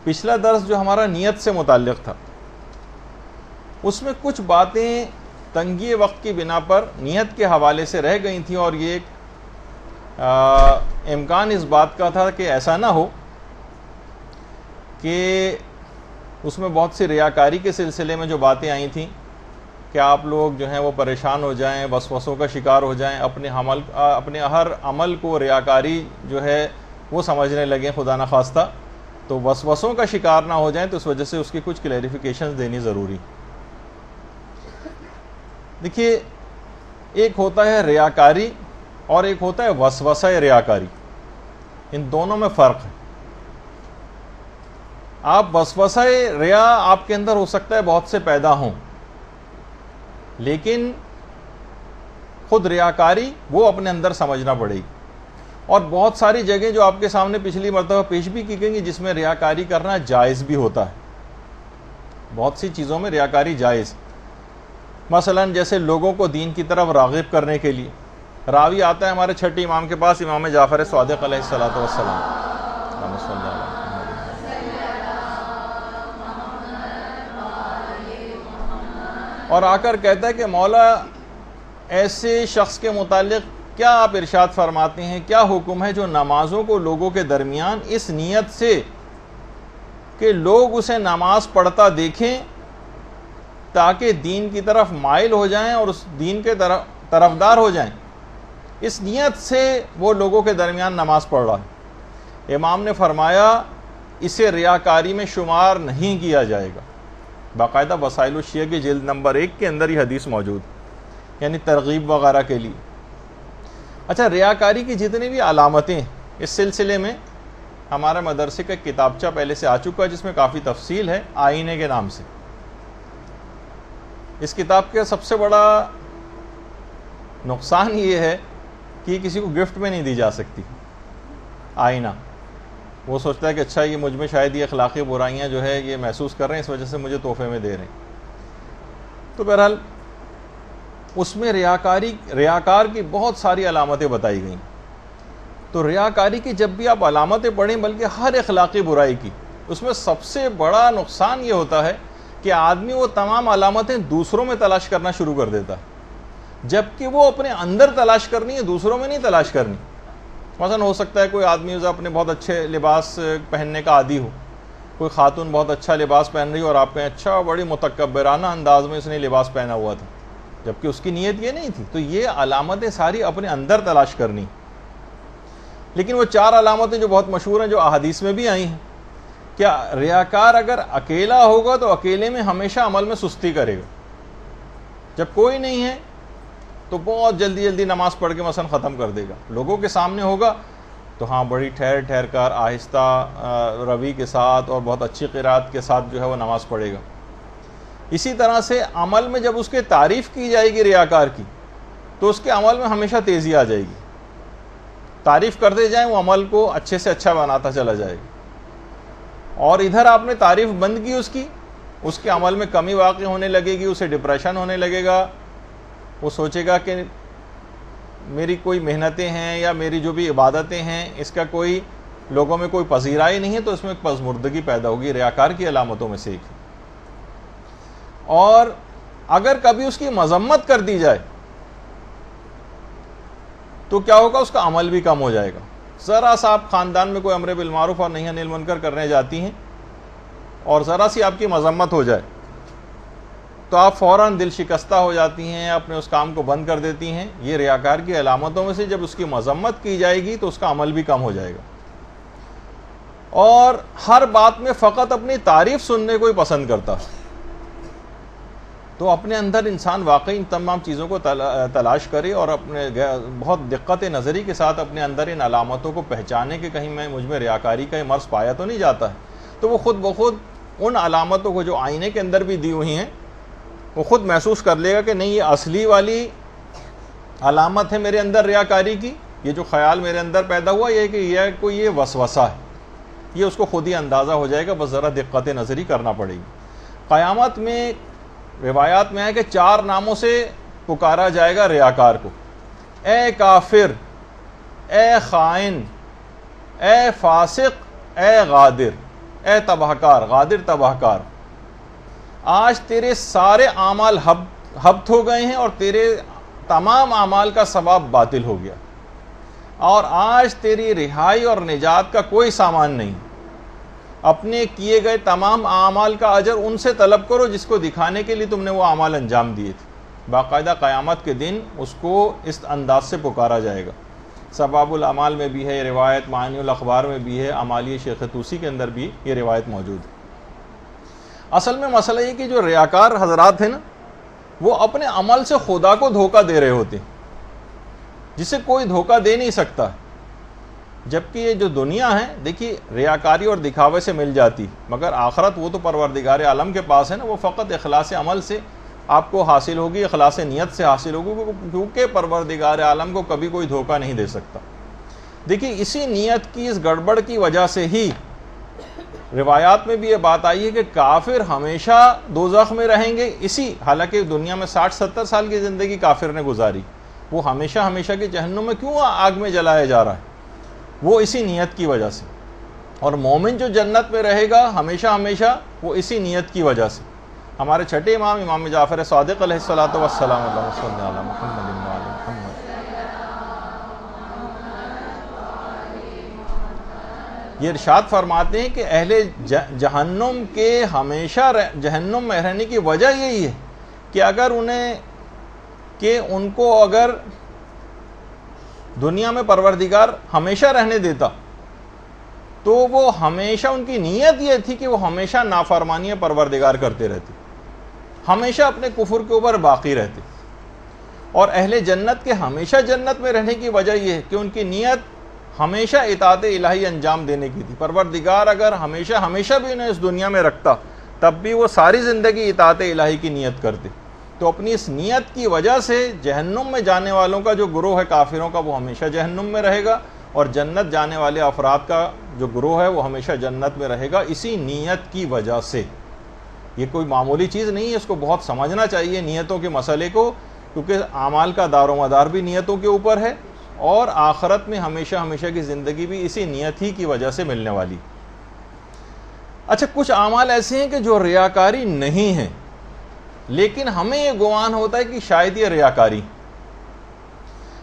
پچھلا درس جو ہمارا نیت سے متعلق تھا اس میں کچھ باتیں تنگی وقت کی بنا پر نیت کے حوالے سے رہ گئی تھیں، اور یہ ایک امکان اس بات کا تھا کہ ایسا نہ ہو کہ اس میں بہت سی ریاکاری کے سلسلے میں جو باتیں آئی تھیں کہ آپ لوگ جو ہیں وہ پریشان ہو جائیں، وسوسوں کا شکار ہو جائیں، اپنے ہر عمل کو ریاکاری جو ہے وہ سمجھنے لگیں خدا نخواستہ، تو وسوسوں کا شکار نہ ہو جائیں، تو اس وجہ سے اس کی کچھ کلیریفیکیشنز دینی ضروری۔ دیکھیے، ایک ہوتا ہے ریاکاری اور ایک ہوتا ہے وسوسہ ریاکاری، ان دونوں میں فرق ہے۔ آپ وسوسہ ریا آپ کے اندر ہو سکتا ہے بہت سے پیدا ہوں، لیکن خود ریاکاری وہ اپنے اندر سمجھنا پڑے گی، اور بہت ساری جگہیں جو آپ کے سامنے پچھلی مرتبہ پیش بھی کی گئی جس میں ریاکاری کرنا جائز بھی ہوتا ہے، بہت سی چیزوں میں ریاکاری جائز، مثلا جیسے لوگوں کو دین کی طرف راغب کرنے کے لیے راوی آتا ہے ہمارے چھٹے امام کے پاس، امام جعفر صادق علیہ الصلوۃ والسلام، اور آ کر کہتا ہے کہ مولا ایسے شخص کے متعلق کیا آپ ارشاد فرماتے ہیں، کیا حکم ہے جو نمازوں کو لوگوں کے درمیان اس نیت سے کہ لوگ اسے نماز پڑھتا دیکھیں تاکہ دین کی طرف مائل ہو جائیں اور اس دین کے طرفدار ہو جائیں، اس نیت سے وہ لوگوں کے درمیان نماز پڑھ رہا ہے۔ امام نے فرمایا اسے ریاکاری میں شمار نہیں کیا جائے گا۔ باقاعدہ وسائل الشیعہ کی جلد نمبر 1 کے اندر یہ حدیث موجود، یعنی ترغیب وغیرہ کے لیے۔ اچھا، ریاکاری کی جتنی بھی علامتیں اس سلسلے میں ہمارے مدرسے کا کتابچہ پہلے سے آ چکا ہے جس میں کافی تفصیل ہے، آئینے کے نام سے۔ اس کتاب کا سب سے بڑا نقصان یہ ہے کہ یہ کسی کو گفٹ میں نہیں دی جا سکتی۔ آئینہ وہ سوچتا ہے کہ اچھا یہ مجھ میں شاید یہ اخلاقی برائیاں جو ہے یہ محسوس کر رہے ہیں، اس وجہ سے مجھے تحفے میں دے رہے ہیں۔ تو بہرحال اس میں ریاکار کی بہت ساری علامتیں بتائی گئیں۔ تو ریاکاری کی جب بھی آپ علامتیں پڑھیں، بلکہ ہر اخلاقی برائی کی، اس میں سب سے بڑا نقصان یہ ہوتا ہے کہ آدمی وہ تمام علامتیں دوسروں میں تلاش کرنا شروع کر دیتا ہے، جبکہ وہ اپنے اندر تلاش کرنی ہے، دوسروں میں نہیں تلاش کرنی۔ مثلا ہو سکتا ہے کوئی آدمی اپنے بہت اچھے لباس پہننے کا عادی ہو، کوئی خاتون بہت اچھا لباس پہن رہی ہو اور آپ کہیں اچھا بڑی متکبرانہ انداز میں اس نے لباس پہنا ہوا تھا، جبکہ اس کی نیت یہ نہیں تھی۔ تو یہ علامتیں ساری اپنے اندر تلاش کرنی۔ لیکن وہ 4 علامتیں جو بہت مشہور ہیں، جو احادیث میں بھی آئی ہیں، کیا ریاکار اگر اکیلا ہوگا تو اکیلے میں ہمیشہ عمل میں سستی کرے گا، جب کوئی نہیں ہے تو بہت جلدی نماز پڑھ کے مثلا ختم کر دے گا، لوگوں کے سامنے ہوگا تو ہاں بڑی ٹھہر کر آہستہ روی کے ساتھ اور بہت اچھی قرات کے ساتھ جو ہے وہ نماز پڑھے گا۔ اسی طرح سے عمل میں جب اس کے تعریف کی جائے گی ریاکار کی، تو اس کے عمل میں ہمیشہ تیزی آ جائے گی، تعریف کرتے جائیں وہ عمل کو اچھے سے اچھا بناتا چلا جائے گا۔ اور ادھر آپ نے تعریف بند کی اس کے عمل میں کمی واقع ہونے لگے گی، اسے ڈپریشن ہونے لگے گا، وہ سوچے گا کہ میری کوئی محنتیں ہیں یا میری جو بھی عبادتیں ہیں اس کا کوئی لوگوں میں کوئی پذیرائی نہیں ہے، تو اس میں ایک پسماردگی پیدا ہوگی، ریاکار کی علامتوں میں سے ایک۔ اور اگر کبھی اس کی مذمت کر دی جائے تو کیا ہوگا، اس کا عمل بھی کم ہو جائے گا۔ ذرا سا آپ خاندان میں کوئی امر بالمعروف اور نہی عن المنکر کرنے جاتی ہیں اور ذرا سی آپ کی مذمت ہو جائے تو آپ فوراً دل شکستہ ہو جاتی ہیں، اپنے اس کام کو بند کر دیتی ہیں۔ یہ ریاکار کی علامتوں میں سے جب اس کی مذمت کی جائے گی تو اس کا عمل بھی کم ہو جائے گا، اور ہر بات میں فقط اپنی تعریف سننے کو ہی پسند کرتا۔ تو اپنے اندر انسان واقعی ان تمام چیزوں کو تلاش کرے اور اپنے بہت دقت نظری کے ساتھ اپنے اندر ان علامتوں کو پہچانے کہ کہیں مجھ میں ریاکاری کا یہ مرض پایا تو نہیں جاتا ہے، تو وہ خود بخود ان علامتوں کو جو آئینے کے اندر بھی دی ہوئی ہیں وہ خود محسوس کر لے گا کہ نہیں، یہ اصلی والی علامت ہے میرے اندر ریاکاری کی، یہ جو خیال میرے اندر پیدا ہوا یہ کہ یہ کوئی یہ وسوسہ ہے، یہ اس کو خود ہی اندازہ ہو جائے گا، بس ذرا دقت نظری کرنا پڑے گی۔ قیامت میں روایات میں ہے کہ 4 ناموں سے پکارا جائے گا ریاکار کو، اے کافر، اے خائن، اے فاسق، اے غادر۔ اے تباہ کار، غادر تباہ کار، آج تیرے سارے اعمال ہبط ہو گئے ہیں اور تیرے تمام اعمال کا ثواب باطل ہو گیا، اور آج تیری رہائی اور نجات کا کوئی سامان نہیں۔ اپنے کیے گئے تمام اعمال کا اجر ان سے طلب کرو جس کو دکھانے کے لیے تم نے وہ اعمال انجام دیے تھے۔ باقاعدہ قیامت کے دن اس کو اس انداز سے پکارا جائے گا۔ سباب الاعمال میں بھی ہے یہ روایت، معانی الاخبار میں بھی ہے، اعمالی شیخ طوسی کے اندر بھی یہ روایت موجود ہے۔ اصل میں مسئلہ یہ کہ جو ریاکار حضرات ہیں نا، وہ اپنے عمل سے خدا کو دھوکہ دے رہے ہوتے ہیں، جسے کوئی دھوکہ دے نہیں سکتا۔ جبکہ یہ جو دنیا ہے، دیکھیے ریاکاری اور دکھاوے سے مل جاتی، مگر آخرت وہ تو پروردگار عالم کے پاس ہے نا، وہ فقط اخلاص عمل سے آپ کو حاصل ہوگی، اخلاص نیت سے حاصل ہوگی، کیونکہ پروردگار عالم کو کبھی کوئی دھوکہ نہیں دے سکتا۔ دیکھیے اسی نیت کی اس گڑبڑ کی وجہ سے ہی روایات میں بھی یہ بات آئی ہے کہ کافر ہمیشہ دوزخ میں رہیں گے، حالانکہ دنیا میں 60-70 سال کی زندگی کافر نے گزاری، وہ ہمیشہ ہمیشہ کی جہنم میں کیوں آگ میں جلایا جا رہا ہے؟ وہ اسی نیت کی وجہ سے۔ اور مومن جو جنت میں رہے گا ہمیشہ ہمیشہ، وہ اسی نیت کی وجہ سے۔ ہمارے چھٹے امام، امام جعفر صادق علیہ الصلوۃ والسلام، اللہم صل علی محمد و علی محمد، یہ ارشاد فرماتے ہیں کہ اہل جہنم کے ہمیشہ جہنم میں رہنے کی وجہ یہی ہے کہ ان کو اگر دنیا میں پروردگار ہمیشہ رہنے دیتا تو وہ ہمیشہ، ان کی نیت یہ تھی کہ وہ ہمیشہ نافرمانی پروردگار کرتے رہتے، ہمیشہ اپنے کفر کے اوپر باقی رہتے۔ اور اہل جنت کے ہمیشہ جنت میں رہنے کی وجہ یہ ہے کہ ان کی نیت ہمیشہ اطاعت الہی انجام دینے کی تھی۔ پروردگار اگر ہمیشہ ہمیشہ بھی انہیں اس دنیا میں رکھتا تب بھی وہ ساری زندگی اطاعت الہی کی نیت کرتے، تو اپنی اس نیت کی وجہ سے جہنم میں جانے والوں کا جو گروہ ہے کافروں کا، وہ ہمیشہ جہنم میں رہے گا، اور جنت جانے والے افراد کا جو گروہ ہے وہ ہمیشہ جنت میں رہے گا، اسی نیت کی وجہ سے۔ یہ کوئی معمولی چیز نہیں ہے، اس کو بہت سمجھنا چاہیے نیتوں کے مسئلے کو، کیونکہ اعمال کا دار و مدار بھی نیتوں کے اوپر ہے، اور آخرت میں ہمیشہ ہمیشہ کی زندگی بھی اسی نیت ہی کی وجہ سے ملنے والی۔ اچھا، کچھ اعمال ایسے ہیں کہ جو ریاکاری نہیں ہیں، لیکن ہمیں یہ گمان ہوتا ہے کہ شاید یہ ریاکاری۔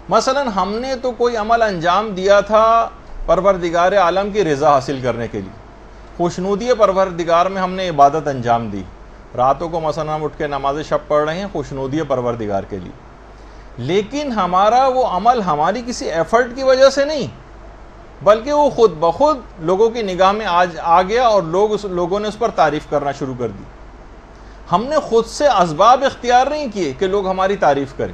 مثلا ہم نے تو کوئی عمل انجام دیا تھا پروردگار عالم کی رضا حاصل کرنے کے لیے، خوشنودی پروردگار میں ہم نے عبادت انجام دی، راتوں کو مثلا ہم اٹھ کے نماز شب پڑھ رہے ہیں خوشنودی پروردگار کے لیے، لیکن ہمارا وہ عمل ہماری کسی ایفرٹ کی وجہ سے نہیں، بلکہ وہ خود بخود لوگوں کی نگاہ میں آ گیا اور لوگوں نے اس پر تعریف کرنا شروع کر دی۔ ہم نے خود سے اسباب اختیار نہیں کیے کہ لوگ ہماری تعریف کریں،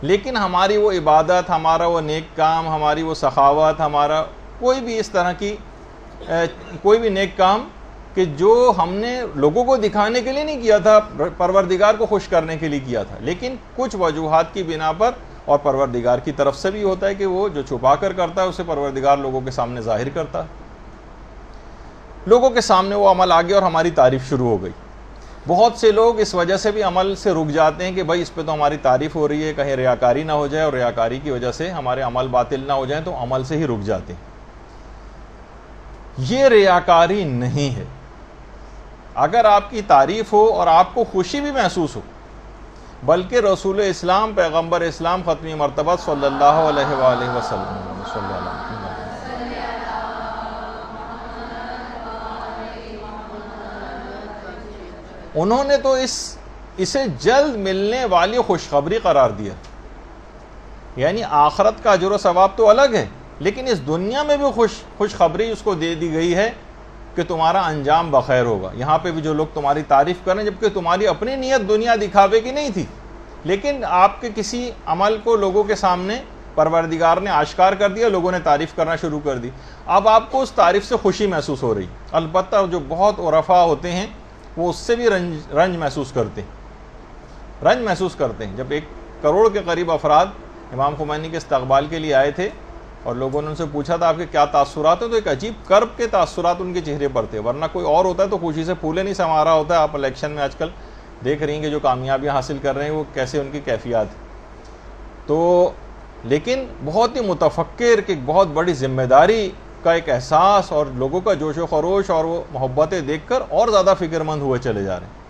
لیکن ہماری وہ عبادت، ہمارا وہ نیک کام، ہماری وہ سخاوت، ہمارا کوئی بھی اس طرح کی کوئی بھی نیک کام کہ جو ہم نے لوگوں کو دکھانے کے لیے نہیں کیا تھا، پروردگار کو خوش کرنے کے لیے کیا تھا، لیکن کچھ وجوہات کی بنا پر، اور پروردگار کی طرف سے بھی ہوتا ہے کہ وہ جو چھپا کر کرتا ہے اسے پروردگار لوگوں کے سامنے ظاہر کرتا ہے، لوگوں کے سامنے وہ عمل آ گیا اور ہماری تعریف شروع ہو گئی۔ بہت سے لوگ اس وجہ سے بھی عمل سے رک جاتے ہیں کہ بھائی اس پہ تو ہماری تعریف ہو رہی ہے، کہیں ریاکاری نہ ہو جائے، اور ریاکاری کی وجہ سے ہمارے عمل باطل نہ ہو جائیں، تو عمل سے ہی رک جاتے ہیں۔ یہ ریاکاری نہیں ہے۔ اگر آپ کی تعریف ہو اور آپ کو خوشی بھی محسوس ہو، بلکہ رسول اسلام، پیغمبر اسلام، ختمی مرتبہ صلی اللہ علیہ وآلہ وسلم صلی اللہ علیہ وسلم، انہوں نے تو اسے جلد ملنے والی خوشخبری قرار دیا، یعنی آخرت کا اجر و ثواب تو الگ ہے، لیکن اس دنیا میں بھی خوشخبری اس کو دے دی گئی ہے کہ تمہارا انجام بخیر ہوگا۔ یہاں پہ بھی جو لوگ تمہاری تعریف کریں، جبکہ تمہاری اپنی نیت دنیا دکھاوے کی نہیں تھی، لیکن آپ کے کسی عمل کو لوگوں کے سامنے پروردگار نے آشکار کر دیا، لوگوں نے تعریف کرنا شروع کر دی، اب آپ کو اس تعریف سے خوشی محسوس ہو رہی۔ البتہ جو بہت عرفا ہوتے ہیں وہ اس سے بھی رنج محسوس کرتے ہیں۔ جب 1 کروڑ کے قریب افراد امام خمینی کے استقبال کے لیے آئے تھے اور لوگوں نے ان سے پوچھا تھا آپ کے کیا تاثرات ہیں، تو ایک عجیب کرب کے تاثرات ان کے چہرے پر تھے، ورنہ کوئی اور ہوتا ہے تو خوشی سے پھولے نہیں سما رہا ہوتا ہے۔ آپ الیکشن میں آج کل دیکھ رہی ہیں کہ جو کامیابیاں حاصل کر رہے ہیں وہ کیسے ان کی کیفیات ہے۔ تو لیکن بہت ہی متفکر کہ بہت بڑی ذمہ داری کا ایک احساس اور لوگوں کا جوش و خروش اور وہ محبتیں دیکھ کر اور زیادہ فکر مند ہوئے چلے جا رہے ہیں۔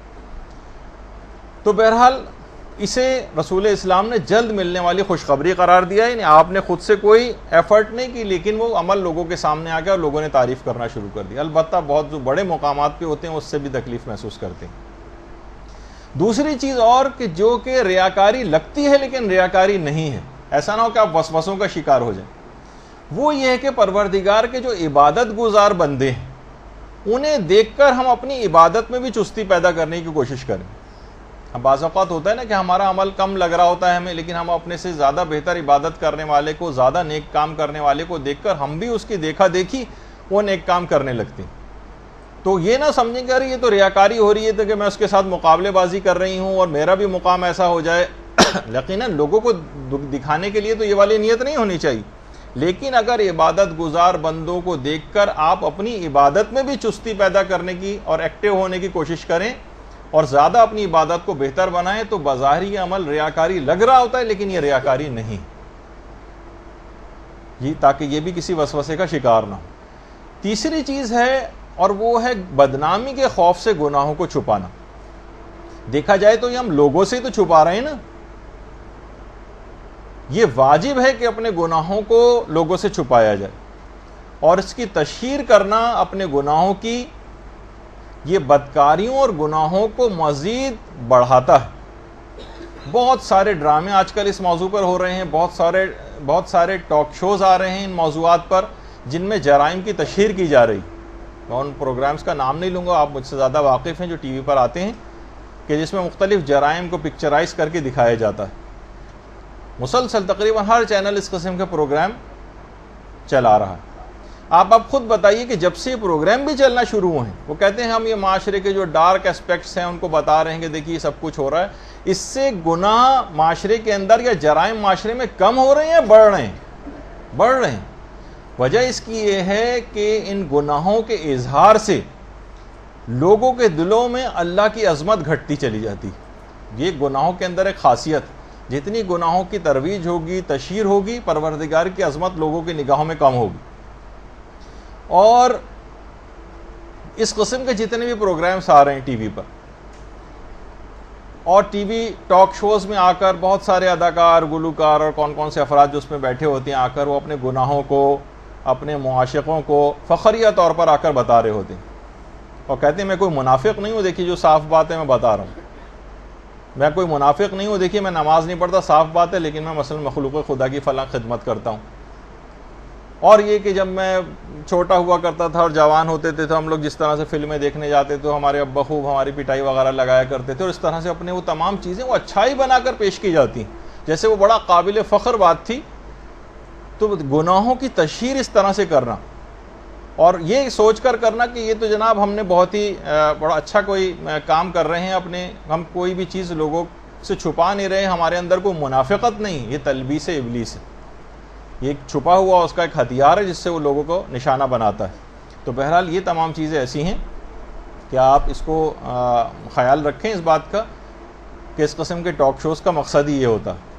تو بہرحال اسے رسول اسلام نے جلد ملنے والی خوشخبری قرار دیا، یعنی آپ نے خود سے کوئی ایفرٹ نہیں کی، لیکن وہ عمل لوگوں کے سامنے آ گیا اور لوگوں نے تعریف کرنا شروع کر دی۔ البتہ بہت جو بڑے مقامات پہ ہوتے ہیں اس سے بھی تکلیف محسوس کرتے ہیں۔ دوسری چیز اور کہ جو کہ ریاکاری لگتی ہے لیکن ریاکاری نہیں ہے، ایسا نہ ہو کہ آپ وسوسوں کا شکار ہو جائیں، وہ یہ ہے کہ پروردگار کے جو عبادت گزار بندے ہیں انہیں دیکھ کر ہم اپنی عبادت میں بھی چستی پیدا کرنے کی کوشش کریں۔ اب بعض اوقات ہوتا ہے نا کہ ہمارا عمل کم لگ رہا ہوتا ہے ہمیں، لیکن ہم اپنے سے زیادہ بہتر عبادت کرنے والے کو، زیادہ نیک کام کرنے والے کو دیکھ کر ہم بھی اس کی دیکھا دیکھی وہ نیک کام کرنے لگتے ہیں۔ تو یہ نہ سمجھیں کہ ارے یہ تو ریاکاری ہو رہی ہے تو کہ میں اس کے ساتھ مقابلے بازی کر رہی ہوں اور میرا بھی مقام ایسا ہو جائے۔ یقیناً لوگوں کو دکھانے کے لیے تو یہ والی نیت نہیں ہونی چاہیے، لیکن اگر عبادت گزار بندوں کو دیکھ کر آپ اپنی عبادت میں بھی چستی پیدا کرنے کی اور ایکٹیو ہونے کی کوشش کریں اور زیادہ اپنی عبادت کو بہتر بنائیں، تو بظاہر یہ عمل ریاکاری لگ رہا ہوتا ہے لیکن یہ ریاکاری نہیں، تاکہ یہ بھی کسی وسوسے کا شکار نہ ہو۔ تیسری چیز ہے اور وہ ہے بدنامی کے خوف سے گناہوں کو چھپانا۔ دیکھا جائے تو یہ ہم لوگوں سے تو چھپا رہے ہیں نا، یہ واجب ہے کہ اپنے گناہوں کو لوگوں سے چھپایا جائے، اور اس کی تشہیر کرنا اپنے گناہوں کی یہ بدکاریوں اور گناہوں کو مزید بڑھاتا ہے۔ بہت سارے ڈرامے آج کل اس موضوع پر ہو رہے ہیں، بہت سارے ٹاک شوز آ رہے ہیں ان موضوعات پر جن میں جرائم کی تشہیر کی جا رہی۔ میں ان پروگرامز کا نام نہیں لوں گا، آپ مجھ سے زیادہ واقف ہیں جو ٹی وی پر آتے ہیں، کہ جس میں مختلف جرائم کو پکچرائز کر کے دکھایا جاتا ہے۔ مسلسل تقریباً ہر چینل اس قسم کے پروگرام چلا رہا ہے۔ آپ اب خود بتائیے کہ جب سے یہ پروگرام بھی چلنا شروع ہوئے ہیں، وہ کہتے ہیں ہم یہ معاشرے کے جو ڈارک اسپیکٹس ہیں ان کو بتا رہے ہیں کہ دیکھیے یہ سب کچھ ہو رہا ہے، اس سے گناہ معاشرے کے اندر یا جرائم معاشرے میں کم ہو رہے ہیں، بڑھ رہے ہیں۔ وجہ اس کی یہ ہے کہ ان گناہوں کے اظہار سے لوگوں کے دلوں میں اللہ کی عظمت گھٹتی چلی جاتی۔ یہ گناہوں کے اندر ایک خاصیت، جتنی گناہوں کی ترویج ہوگی، تشہیر ہوگی، پروردگار کی عظمت لوگوں کی نگاہوں میں کم ہوگی۔ اور اس قسم کے جتنے بھی پروگرامز آ رہے ہیں ٹی وی پر اور ٹی وی ٹاک شوز میں آ کر بہت سارے اداکار، گلوکار اور کون سے افراد جو اس میں بیٹھے ہوتے ہیں، آ کر وہ اپنے گناہوں کو، اپنے معاشقوں کو فخریہ طور پر آ کر بتا رہے ہوتے ہیں اور کہتے ہیں میں کوئی منافق نہیں ہوں، دیکھیے جو صاف بات ہے میں بتا رہا ہوں، میں کوئی منافق نہیں ہوں، دیکھیے میں نماز نہیں پڑھتا، صاف بات ہے، لیکن میں مثلا مخلوق خدا کی فلاں خدمت کرتا ہوں۔ اور یہ کہ جب میں چھوٹا ہوا کرتا تھا اور جوان ہوتے تھے تو ہم لوگ جس طرح سے فلمیں دیکھنے جاتے تو ہمارے ابا خوب ہماری پٹائی وغیرہ لگایا کرتے تھے، اور اس طرح سے اپنے وہ تمام چیزیں وہ اچھائی بنا کر پیش کی جاتی ہیں جیسے وہ بڑا قابل فخر بات تھی۔ تو گناہوں کی تشہیر اس طرح سے کرنا اور یہ سوچ کر کرنا کہ یہ تو جناب ہم نے بہت ہی بڑا اچھا کوئی کام کر رہے ہیں، اپنے ہم کوئی بھی چیز لوگوں سے چھپا نہیں رہے، ہمارے اندر کوئی منافقت نہیں، یہ تلبیس ابلیس ہے، یہ ایک چھپا ہوا اس کا ایک ہتھیار ہے جس سے وہ لوگوں کو نشانہ بناتا ہے۔ تو بہرحال یہ تمام چیزیں ایسی ہیں کہ آپ اس کو خیال رکھیں اس بات کا کہ اس قسم کے ٹاک شوز کا مقصد ہی یہ ہوتا ہے۔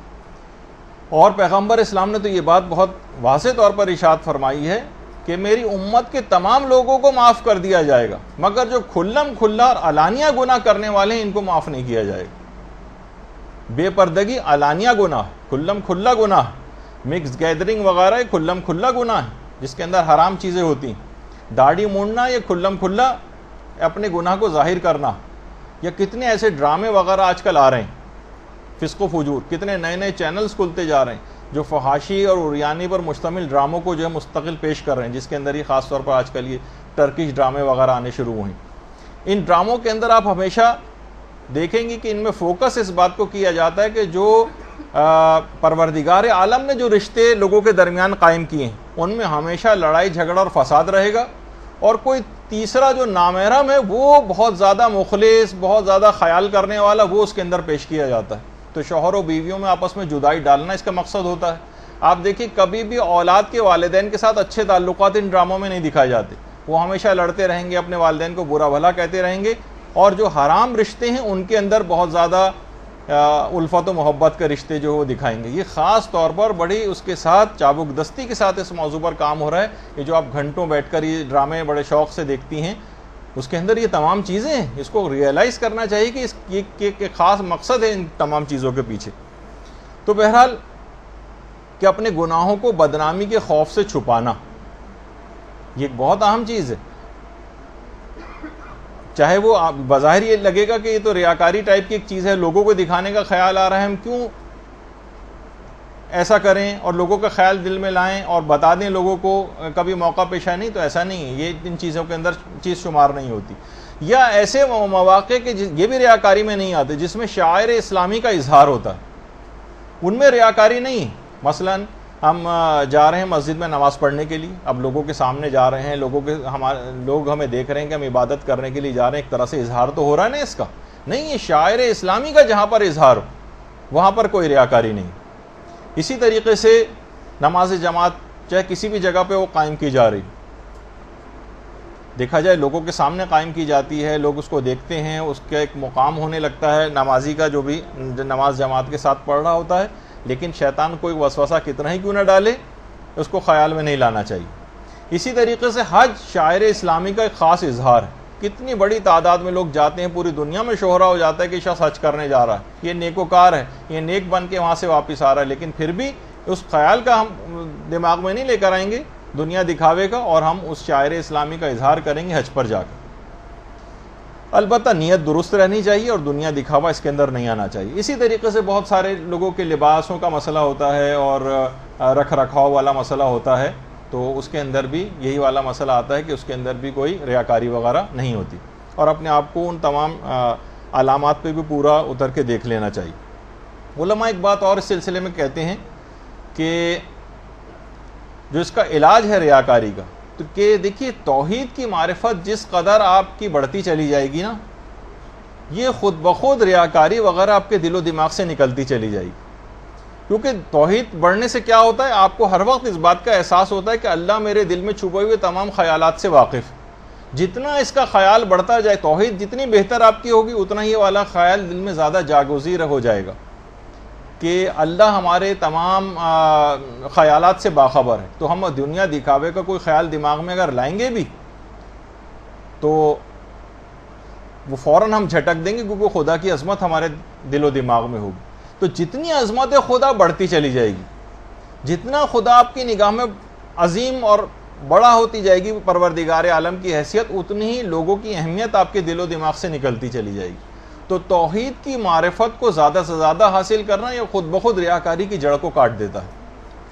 اور پیغمبر اسلام نے تو یہ بات بہت واضح طور پر ارشاد فرمائی ہے کہ میری امت کے تمام لوگوں کو معاف کر دیا جائے گا، مگر جو کھلم کھلا اور علانیہ گناہ کرنے والے ہیں ان کو معاف نہیں کیا جائے گا۔ بے پردگی علانیہ گناہ، کھلم کھلا گناہ، مکس گیدرنگ وغیرہ یہ کھلم کھلا گناہ ہے جس کے اندر حرام چیزیں ہوتی ہیں۔ داڑھی مونڈنا یہ کھلم کھلا اپنے گناہ کو ظاہر کرنا، یا کتنے ایسے ڈرامے وغیرہ آج کل آ رہے ہیں فسق و فجور، کتنے نئے نئے چینلز کھلتے جا رہے ہیں جو فحاشی اور عریانی پر مشتمل ڈراموں کو جو ہے مستقل پیش کر رہے ہیں، جس کے اندر یہ خاص طور پر آج کل یہ ٹرکش ڈرامے وغیرہ آنے شروع ہوئے ہیں۔ ان ڈراموں کے اندر آپ ہمیشہ دیکھیں گے کہ ان میں فوکس اس بات کو کیا جاتا ہے کہ جو پروردگار عالم نے جو رشتے لوگوں کے درمیان قائم کیے ہیں ان میں ہمیشہ لڑائی جھگڑا اور فساد رہے گا، اور کوئی تیسرا جو نامحرم ہے وہ بہت زیادہ مخلص، بہت زیادہ خیال کرنے والا، وہ اس کے اندر پیش کیا جاتا ہے۔ تو شوہر و بیویوں میں آپس میں جدائی ڈالنا اس کا مقصد ہوتا ہے۔ آپ دیکھیں کبھی بھی اولاد کے والدین کے ساتھ اچھے تعلقات ان ڈراموں میں نہیں دکھائے جاتے، وہ ہمیشہ لڑتے رہیں گے، اپنے والدین کو برا بھلا کہتے رہیں گے، اور جو حرام رشتے ہیں ان کے اندر بہت زیادہ الفت و محبت کے رشتے جو وہ دکھائیں گے. یہ خاص طور پر بڑی اس کے ساتھ چابک دستی کے ساتھ اس موضوع پر کام ہو رہا ہے. یہ جو آپ گھنٹوں بیٹھ کر یہ ڈرامے بڑے شوق سے دیکھتی ہیں، اس کے اندر یہ تمام چیزیں ہیں. اس کو ریئلائز کرنا چاہیے کہ یہ خاص مقصد ہے ان تمام چیزوں کے پیچھے. تو بہرحال کہ اپنے گناہوں کو بدنامی کے خوف سے چھپانا یہ ایک بہت اہم چیز ہے. چاہے وہ بظاہر یہ لگے گا کہ یہ تو ریاکاری ٹائپ کی ایک چیز ہے، لوگوں کو دکھانے کا خیال آ رہا ہے، ہم کیوں ایسا کریں اور لوگوں کا خیال دل میں لائیں اور بتا دیں لوگوں کو، کبھی موقع پیش آئے. نہیں، تو ایسا نہیں ہے، یہ ان چیزوں کے اندر چیز شمار نہیں ہوتی. یا ایسے مواقع کہ یہ بھی ریاکاری میں نہیں آتے جس میں شعائر اسلامی کا اظہار ہوتا ہے، ان میں ریاکاری نہیں. مثلا ہم جا رہے ہیں مسجد میں نماز پڑھنے کے لیے، اب لوگوں کے سامنے جا رہے ہیں، لوگ ہمیں دیکھ رہے ہیں کہ ہم عبادت کرنے کے لیے جا رہے ہیں، ایک طرح سے اظہار تو ہو رہا ہے نا اس کا. نہیں، یہ شاعر اسلامی کا جہاں پر اظہار ہو وہاں پر کوئی ریاکاری نہیں. اسی طریقے سے نماز جماعت چاہے کسی بھی جگہ پہ وہ قائم کی جا رہی، دیکھا جائے لوگوں کے سامنے قائم کی جاتی ہے، لوگ اس کو دیکھتے ہیں، اس کا ایک مقام ہونے لگتا ہے نمازی کا جو بھی نماز جماعت کے ساتھ پڑھ رہا ہوتا ہے. لیکن شیطان کوئی وسوسہ کتنا ہی کیوں نہ ڈالے، اس کو خیال میں نہیں لانا چاہیے. اسی طریقے سے حج شاعر اسلامی کا ایک خاص اظہار ہے. کتنی بڑی تعداد میں لوگ جاتے ہیں، پوری دنیا میں شہرہ ہو جاتا ہے کہ شخص حج کرنے جا رہا ہے، یہ نیکوکار ہے، یہ نیک بن کے وہاں سے واپس آ رہا ہے. لیکن پھر بھی اس خیال کا ہم دماغ میں نہیں لے کر آئیں گے دنیا دکھاوے کا، اور ہم اس شاعر اسلامی کا اظہار کریں گے حج پر جا کر. البتہ نیت درست رہنی چاہیے اور دنیا دکھاوا اس کے اندر نہیں آنا چاہیے. اسی طریقے سے بہت سارے لوگوں کے لباسوں کا مسئلہ ہوتا ہے اور رکھ رکھاؤ والا مسئلہ ہوتا ہے، تو اس کے اندر بھی یہی والا مسئلہ آتا ہے کہ اس کے اندر بھی کوئی ریاکاری وغیرہ نہیں ہوتی، اور اپنے آپ کو ان تمام علامات پہ بھی پورا اتر کے دیکھ لینا چاہیے. علماء ایک بات اور اس سلسلے میں کہتے ہیں کہ جو اس کا علاج ہے ریاکاری کا، تو کہ دیکھیے توحید کی معرفت جس قدر آپ کی بڑھتی چلی جائے گی نا، یہ خود بخود ریاکاری وغیرہ آپ کے دل و دماغ سے نکلتی چلی جائے گی. کیونکہ توحید بڑھنے سے کیا ہوتا ہے، آپ کو ہر وقت اس بات کا احساس ہوتا ہے کہ اللہ میرے دل میں چھپے ہوئے تمام خیالات سے واقف. جتنا اس کا خیال بڑھتا جائے، توحید جتنی بہتر آپ کی ہوگی، اتنا ہی والا خیال دل میں زیادہ جاگزیر ہو جائے گا کہ اللہ ہمارے تمام خیالات سے باخبر ہے. تو ہم دنیا دکھاوے کا کوئی خیال دماغ میں اگر لائیں گے بھی تو وہ فوراً ہم جھٹک دیں گے، کیونکہ خدا کی عظمت ہمارے دل و دماغ میں ہوگی. تو جتنی عظمت خدا بڑھتی چلی جائے گی، جتنا خدا آپ کی نگاہ میں عظیم اور بڑا ہوتی جائے گی پروردگار عالم کی حیثیت، اتنی ہی لوگوں کی اہمیت آپ کے دل و دماغ سے نکلتی چلی جائے گی. تو توحید کی معرفت کو زیادہ سے زیادہ حاصل کرنا یہ خود بخود ریاکاری کی جڑ کو کاٹ دیتا ہے.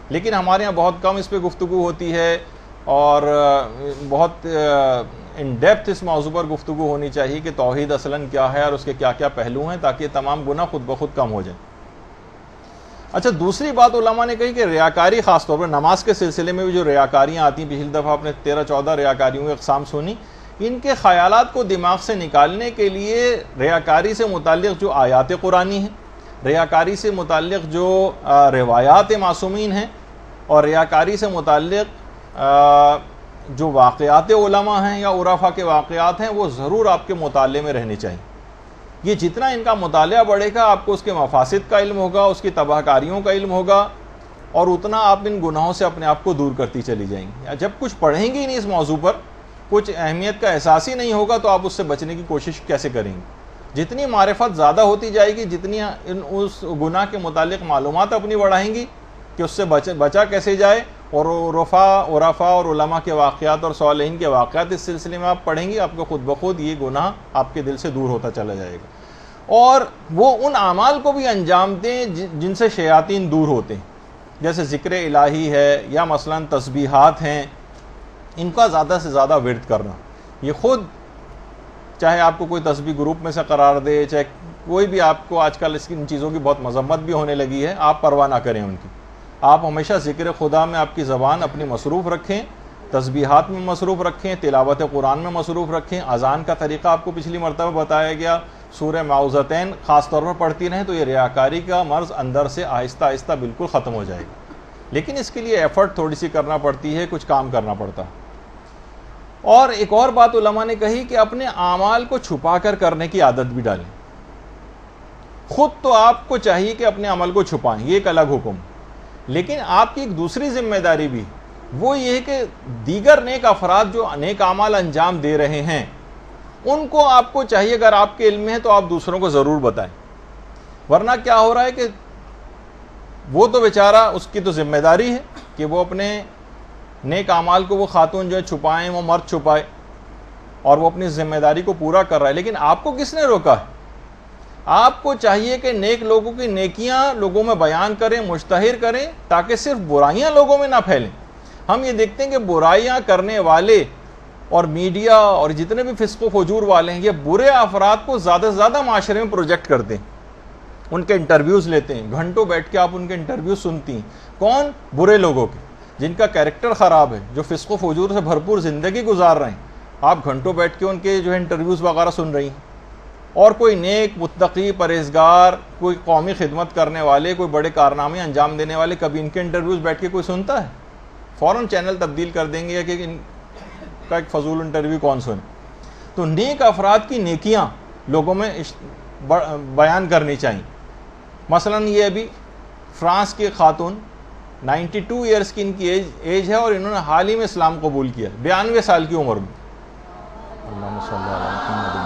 لیکن ہمارے یہاں بہت کم اس پہ گفتگو ہوتی ہے، اور بہت ان ڈیپتھ اس موضوع پر گفتگو ہونی چاہیے کہ توحید اصلاً کیا ہے اور اس کے کیا کیا پہلو ہیں، تاکہ تمام گناہ خود بخود کم ہو جائیں. اچھا، دوسری بات علماء نے کہی کہ ریاکاری خاص طور پر نماز کے سلسلے میں بھی جو ریاکاریاں آتی ہیں، پچھلی دفعہ آپ نے 13-14 ریاکاریوں کی اقسام سنی. ان کے خیالات کو دماغ سے نکالنے کے لیے ریاکاری سے متعلق جو آیات قرآنی ہیں، ریاکاری سے متعلق جو روایات معصومین ہیں، اور ریاکاری سے متعلق جو واقعات علماء ہیں یا عرفاء کے واقعات ہیں، وہ ضرور آپ کے مطالعے میں رہنے چاہیے. یہ جتنا ان کا مطالعہ بڑھے گا، آپ کو اس کے مفاسد کا علم ہوگا، اس کی تباہ کاریوں کا علم ہوگا، اور اتنا آپ ان گناہوں سے اپنے آپ کو دور کرتی چلی جائیں گی. جب کچھ پڑھیں گی نہیں اس موضوع پر، کچھ اہمیت کا احساس ہی نہیں ہوگا، تو آپ اس سے بچنے کی کوشش کیسے کریں گے؟ جتنی معرفت زیادہ ہوتی جائے گی، جتنی اس گناہ کے متعلق معلومات اپنی بڑھائیں گی کہ اس سے بچا کیسے جائے، اور عرفاء اور علماء کے واقعات اور صالحین کے واقعات اس سلسلے میں آپ پڑھیں گی، آپ کو خود بخود یہ گناہ آپ کے دل سے دور ہوتا چلا جائے گا. اور وہ ان اعمال کو بھی انجام دیں جن سے شیاطین دور ہوتے ہیں، جیسے ذکر الہی ہے یا مثلاً تسبیحات ہیں، ان کا زیادہ سے زیادہ ورد کرنا. یہ خود چاہے آپ کو کوئی تسبیح گروپ میں سے قرار دے، چاہے کوئی بھی، آپ کو آج کل ان چیزوں کی بہت مذمت بھی ہونے لگی ہے، آپ پرواہ نہ کریں ان کی. آپ ہمیشہ ذکر خدا میں آپ کی زبان اپنی مصروف رکھیں، تسبیحات میں مصروف رکھیں، تلاوت قرآن میں مصروف رکھیں. اذان کا طریقہ آپ کو پچھلی مرتبہ بتایا گیا، سورہ معوذتین خاص طور پر پڑھتی رہیں، تو یہ ریاکاری کا مرض اندر سے آہستہ آہستہ بالکل ختم ہو جائے گا. لیکن اس کے لیے ایفرٹ تھوڑی سی کرنا پڑتی ہے، کچھ کام کرنا پڑتا ہے. اور ایک اور بات علماء نے کہی کہ اپنے اعمال کو چھپا کر کرنے کی عادت بھی ڈالیں. خود تو آپ کو چاہیے کہ اپنے عمل کو چھپائیں، یہ ایک الگ حکم، لیکن آپ کی ایک دوسری ذمہ داری بھی وہ یہ ہے کہ دیگر نیک افراد جو نیک اعمال انجام دے رہے ہیں ان کو آپ کو چاہیے، اگر آپ کے علم میں ہے تو آپ دوسروں کو ضرور بتائیں. ورنہ کیا ہو رہا ہے کہ وہ تو بیچارہ، اس کی تو ذمہ داری ہے کہ وہ اپنے نیک اعمال کو وہ خاتون جو ہے چھپائیں، وہ مرد چھپائے، اور وہ اپنی ذمہ داری کو پورا کر رہا ہے. لیکن آپ کو کس نے روکا ہے؟ آپ کو چاہیے کہ نیک لوگوں کی نیکیاں لوگوں میں بیان کریں، مشتہر کریں، تاکہ صرف برائیاں لوگوں میں نہ پھیلیں. ہم یہ دیکھتے ہیں کہ برائیاں کرنے والے اور میڈیا اور جتنے بھی فسق و فجور والے ہیں، یہ برے افراد کو زیادہ سے زیادہ معاشرے میں پروجیکٹ کرتے ہیں، ان کے انٹرویوز لیتے ہیں، گھنٹوں بیٹھ کے آپ ان کے انٹرویوز سنتی ہیں. کون؟ برے لوگوں کے، جن کا کیریکٹر خراب ہے، جو فسق و فجور سے بھرپور زندگی گزار رہے ہیں. آپ گھنٹوں بیٹھ کے ان کے جو ہے انٹرویوز وغیرہ سن رہی ہیں. اور کوئی نیک، متقی، پرہیزگار، کوئی قومی خدمت کرنے والے، کوئی بڑے کارنامے انجام دینے والے، کبھی ان کے انٹرویوز بیٹھ کے کوئی سنتا ہے؟ فوراً چینل تبدیل کر دیں گے کہ ان کا ایک فضول انٹرویو کون سنے. تو نیک افراد کی نیکیاں لوگوں میں بیان کرنی چاہیے. مثلا یہ ابھی فرانس کی خاتون 92 ایئرس کی ان کی ایج ہے، اور انہوں نے حال ہی میں اسلام قبول کیا 92 سال کی عمر میں. اللہم صلی علی محمد.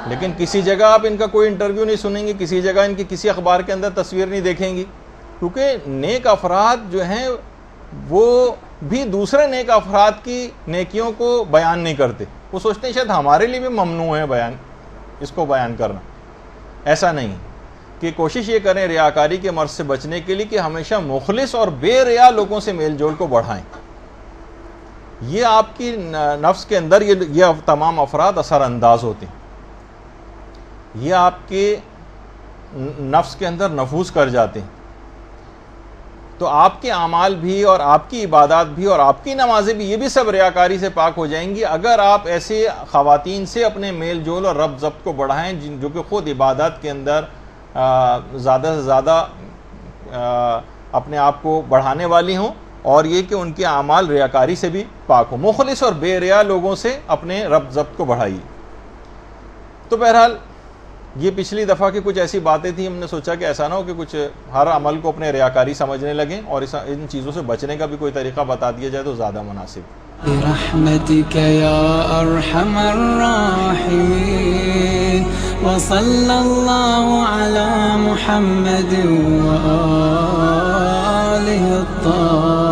لیکن کسی جگہ آپ ان کا کوئی انٹرویو نہیں سنیں گے، کسی جگہ ان کی کسی اخبار کے اندر تصویر نہیں دیکھیں گی، کیونکہ نیک افراد جو ہیں وہ بھی دوسرے نیک افراد کی نیکیوں کو بیان نہیں کرتے. وہ سوچتے ہیں شاید ہمارے لیے بھی ممنوع ہے بیان، اس کو بیان کرنا. ایسا نہیں، کہ کوشش یہ کریں ریاکاری کے مرض سے بچنے کے لیے کہ ہمیشہ مخلص اور بے ریا لوگوں سے میل جول کو بڑھائیں. یہ آپ کی نفس کے اندر یہ تمام افراد اثر انداز ہوتے ہیں، یہ آپ کے نفس کے اندر نفوذ کر جاتے ہیں. تو آپ کے اعمال بھی اور آپ کی عبادات بھی اور آپ کی نمازیں بھی، یہ بھی سب ریاکاری سے پاک ہو جائیں گی اگر آپ ایسے خواتین سے اپنے میل جول اور ربط ضبط کو بڑھائیں جو کہ خود عبادات کے اندر زیادہ سے زیادہ اپنے آپ کو بڑھانے والی ہوں، اور یہ کہ ان کے اعمال ریاکاری سے بھی پاک ہوں. مخلص اور بے ریا لوگوں سے اپنے ربط ضبط کو بڑھائیے. تو بہرحال یہ پچھلی دفعہ کی کچھ ایسی باتیں تھیں، ہم نے سوچا کہ ایسا نہ ہو کہ کچھ ہر عمل کو اپنے ریاکاری سمجھنے لگیں، اور ان چیزوں سے بچنے کا بھی کوئی طریقہ بتا دیا جائے تو زیادہ مناسب. برحمتك يا أرحم الراحمين وصلى الله على محمد وآله الطاهرين.